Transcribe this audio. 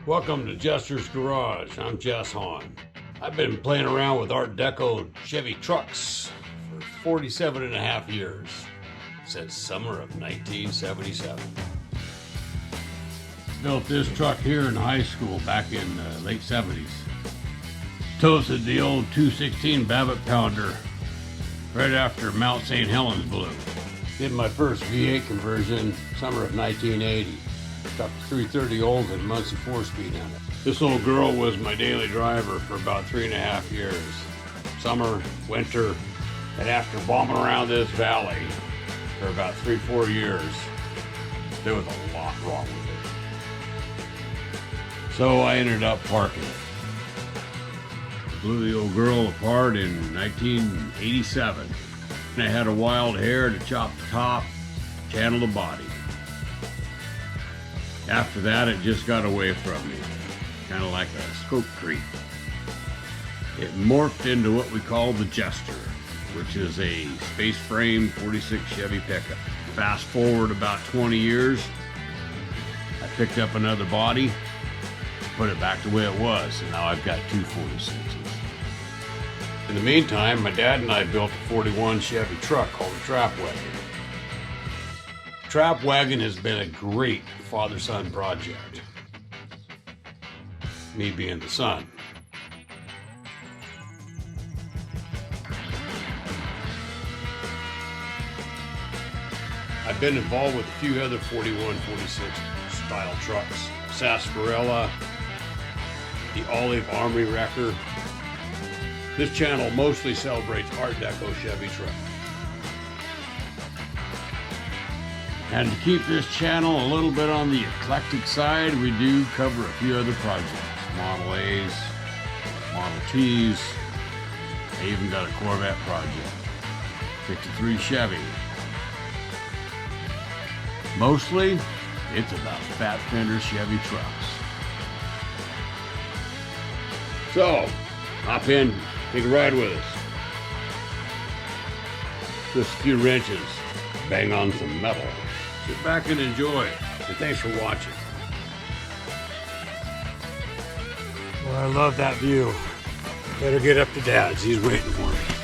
Welcome to Jester's Garage. I'm Jess Hahn. I've been playing around with Art Deco Chevy Trucks for 47 and a half years, since summer of 1977. Built this truck here in high school back in the late 70s. Toasted the old 216 Babbitt pounder right after Mount St. Helens blew. Did my first V8 conversion summer of 1980. Stuck 330 Olds and Muncie 4-speed in it. This old girl was my daily driver for about 3.5 years. Summer, winter, and after bombing around this valley for about 3-4 years, there was a lot wrong with it. So I ended up parking it. Blew the old girl apart in 1987. And I had a wild hair to chop the top, channel the body. After that, it just got away from me, kind of like a scope creep. It morphed into what we call the Jester, which is a space frame 46 Chevy pickup. Fast forward about 20 years, I picked up another body, put it back the way it was, and now I've got two 46s. In the meantime, my dad and I built a 41 Chevy truck called the Trapwagon. Trapwagon has been a great father-son project. Me being the son. I've been involved with a few other 41, 46 style trucks. SAS'PRILLA, the Olive Armory Wrecker. This channel mostly celebrates Art Deco Chevy trucks. And to keep this channel a little bit on the eclectic side, we do cover a few other projects. Model A's, Model T's, I even got a Corvette project. 53 Chevy. Mostly, it's about fat fender Chevy trucks. So, hop in, take a ride with us. Just a few wrenches, bang on some metal. Sit back and enjoy, and thanks for watching. Well, I love that view. Better get up to Dad's, he's waiting for me.